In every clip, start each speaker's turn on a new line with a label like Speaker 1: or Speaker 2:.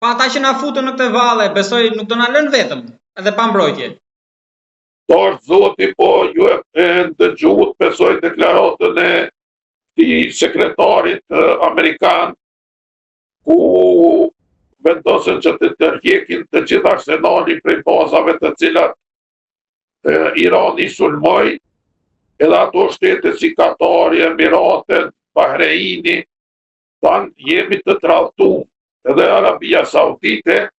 Speaker 1: Pa ata që na futën në këtë valle, besoj nuk do na lënë vetëm, edhe pa mbrojtje.
Speaker 2: Dorë zoti, po ju e ndëgjuat, besoj deklaratën e këtij sekretarit amerikan, ku vendosen që të tërheqin të gjithë arsenalin prej bazave të cilat Irani sulmoi, edhe ato shtete si Katari, Emiratet, Bahreini, tanë jemi të tradhtuar, edhe Arabia Saudite,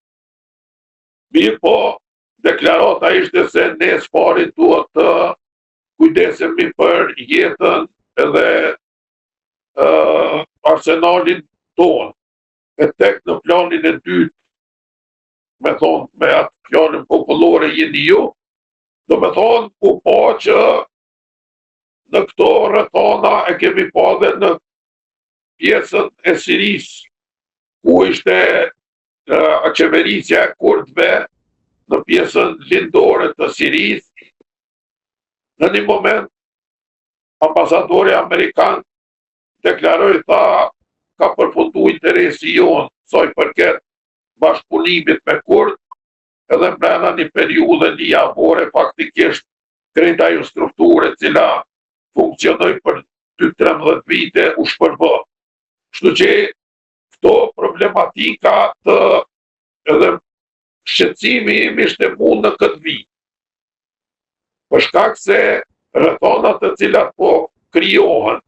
Speaker 2: mirë po deklarata ishte se ne s'pari duhet të kujdesemi për jetën edhe arsenalin tonë. E tek në planin e dytë, me thonë, me atë planin popullore jeni ju, do me thonë, u po që në këto rrethana e kemi pa dhe në pjesën e Sirisë, ku ishte qeverisja e kurdëve në pjesën lindore të Sirisë. Në një moment, ambasadori amerikan deklaroi, tha, ka përfundu interesi jonë, soj përket bashkëpunimit me kurdë, edhe mbrana një periudhe një javore faktikisht krejt ajo strukture cila funksionoi për 2-13 vite u shpërbë. Kështu që këto problematika të edhe shqetësimi im ishte mund në këtë vit. Për shkak se rrethonat të cilat po krijohen,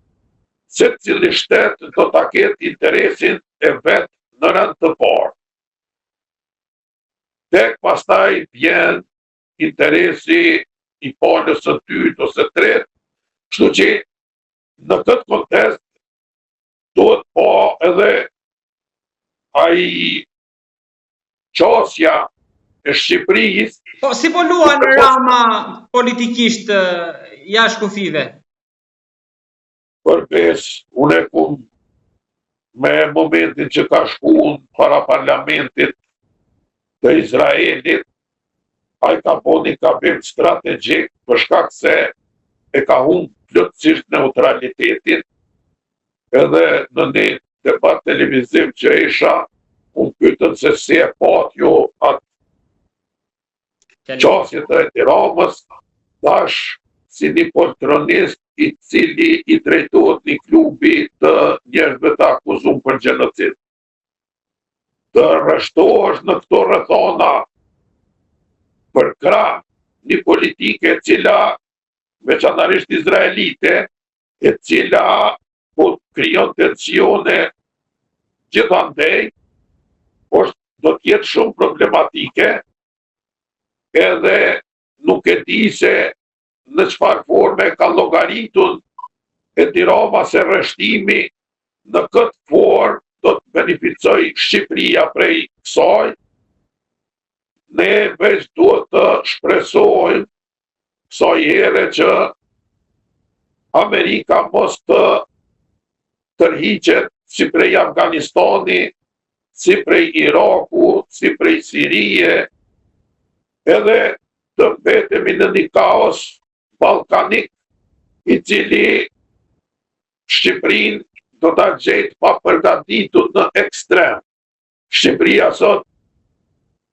Speaker 2: se cili shtet do ta ketë interesin e vet në rënd të parë. Tek pastaj vjen interesi i palës së dytë ose tretë, kështu që në këtë kontekst duhet pa edhe ai qasja e Shqipërisë.
Speaker 1: Po si po luan Rama politikisht jashtë kufive?
Speaker 2: Përveç, unë kum me momentin që ka shkuar para parlamentit të Izraelit, ai ka bo një gabim strategjik për shkak se e ka humbur plotësisht neutralitetin, edhe në një debat televiziv që isha, unë pyetën se si e pat ju atë qasje të Tiranës, tash si një poltronist i cili i drejtohet një klubi të njerëzve të akuzuar për gjenocid. Të rreshtohesh në këto rrethana për krah një politike e cila, veçanërisht izraelite, e cila po krijon tensione gjithandej, do të jetë shumë problematike, edhe nuk e di se në çfarë forme ka llogaritur Edi Rama se rreshtimi në këtë formë do të beneficojë Shqipëria prej kësaj. Ne veç duhet të shpresojmë kësaj here që Amerika mos të tërhiqet si prej Afganistani, si prej Iraku, si prej Sirije, edhe të mbetemi në një kaos ballkanik i cili Shqipërinë do ta gjetë pa përgatitur në ekstrem. Shqipëria sot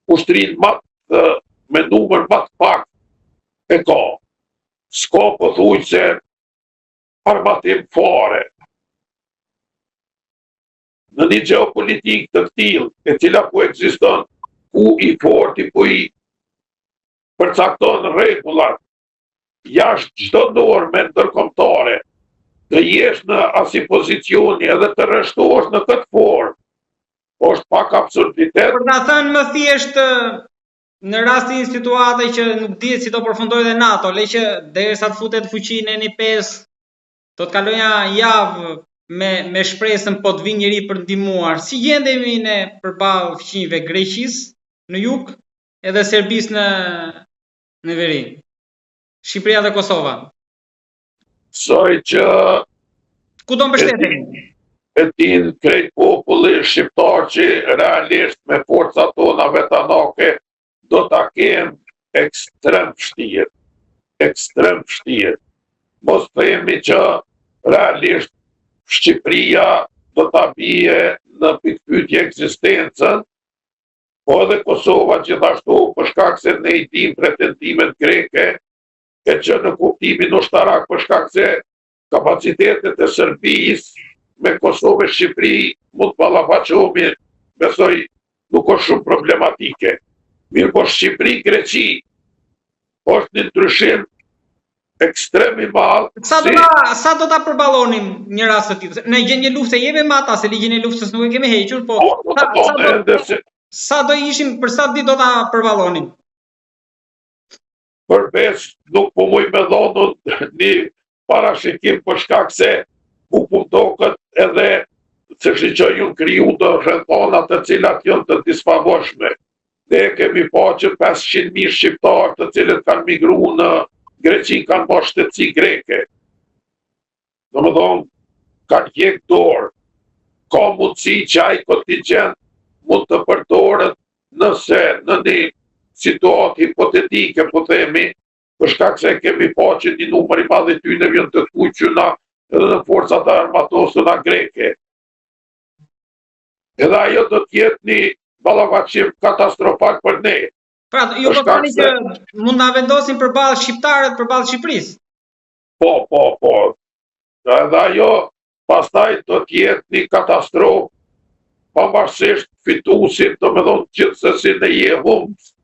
Speaker 2: ushtrinë me numër më të pak e ka. S'ka pothuajse armatim fare. Në një geopolitik të tillë, e cila ku ekziston, ku i forti, ku i përcakton rregullat, jashtë çdo norme ndërkombëtare, të jesh në asnjë pozicioni edhe të rreshtohesh në këtë formë, është pak absurditet.
Speaker 1: Për ta thënë më thjesht, në rastin situate që nuk dihet si do përfundojë dhe NATO, le që derisa të futet fuqinë e një 5, do të kalojë një javë me shpresën po të vinë njëri për ndihmuar. Si gjendemi ne përballë fqinjve Greqisë në jug edhe Serbisë në veri? Shqipëria dhe Kosova.
Speaker 2: Soj që
Speaker 1: ku do mbështetemi?
Speaker 2: E din krejt populli shqiptar që realisht me forcat tona vetanake do ta kenë ekstrem vështirë. Ekstrem vështirë. Mos themi që realisht Shqipëria do ta bie në pikpyetje ekzistencën, po edhe Kosova gjithashtu, për shkak se ne i dim pretendimet greke, e që në kuptimin ushtarak për shkak se kapacitetet e Serbisë me Kosovë e Shqipëri mund të ballafaqohemi, besoj nuk është shumë problematike. Mirë po Shqipëri-Greqi është një ndryshim ekstrem i madh.
Speaker 1: Sa do ta përballonim një rast të tillë? Ne gjejmë një luftë jemi me ata, se ligjin e luftës nuk e kemi hequr, po sa do ishim, për sa ditë do ta përballonim?
Speaker 2: Përveç nuk po muj me dhonën një parashikim për shkak se u pundoket edhe se që ju kriju të rrethona të cilat janë të disfavojshme. Ne kemi pa që 500.000 shqiptarë të cilët kanë migruar në Greqi kanë bërë shtetësi greke. Domethënë, kanë hjek dorë. Ka mundësi që ai kontingjent mund të përdoret nëse në një situatë hipotetike, po themi, për shkak se kemi pa që një numër i madh i tyre vjen të kuquna edhe në forcat armatosura greke. Edhe ajo do të jetë një ballafaqim katastrofal për ne.
Speaker 1: Pra, ju po thoni që mund na vendosin përballë shqiptarët përballë Shqipërisë.
Speaker 2: Po. Edhe ajo pastaj do të jetë një katastrofë, pavarësisht fituesit, domethënë gjithsesi ne je humbës.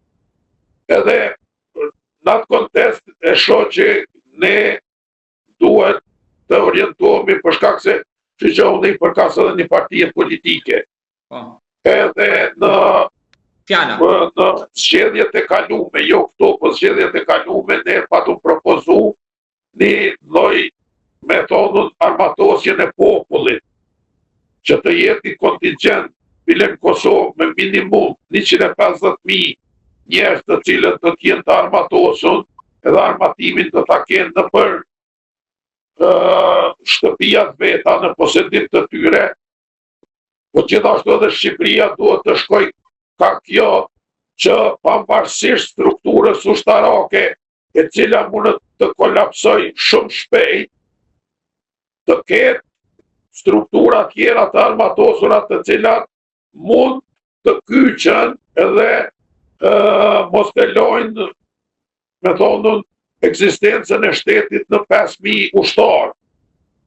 Speaker 2: Edhe në atë kontekst e shoh që ne duhet të orientohemi për shkak se shiqohuni përkas edhe një partie politike. Edhe në zgjedhjet e kalume, jo këto, po zgjedhjet e kalume, ne patëm propozu një lloj metodën armatosjen e popullit, që të jetë një kontingjent bilem Kosovë me minimum 150.000 njerëz të cilët do të jenë të armatosur, edhe armatimin do ta kenë në për shtëpijat veta në posedim të tyre, po gjithashtu edhe Shqipëria duhet të shkojë ka kjo që pavarësisht strukturës ushtarake e cila mund të kolapsoj shumë shpejt, të ketë struktura tjera të armatosura të cilat mund të kyçen edhe mos të lojnë me thonën ekzistencën e shtetit në 5.000 ushtarë,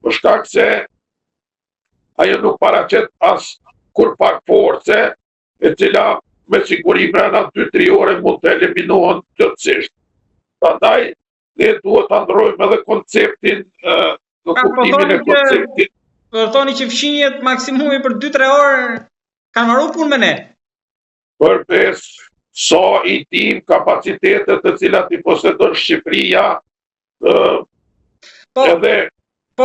Speaker 2: për shkak se ajo nuk paraqet as kur pak force e cila me siguri brenda 2-3 ore mund të eliminohen plotësisht. Prandaj ne duhet ta ndrojmë edhe konceptin në kuptimin e konceptit.
Speaker 1: Do thoni që fshinjet maksimumi për 2-3 orë kanë marrë punë me ne.
Speaker 2: Përveç sa i dim kapacitetet të cilat i posedon Shqipëria, edhe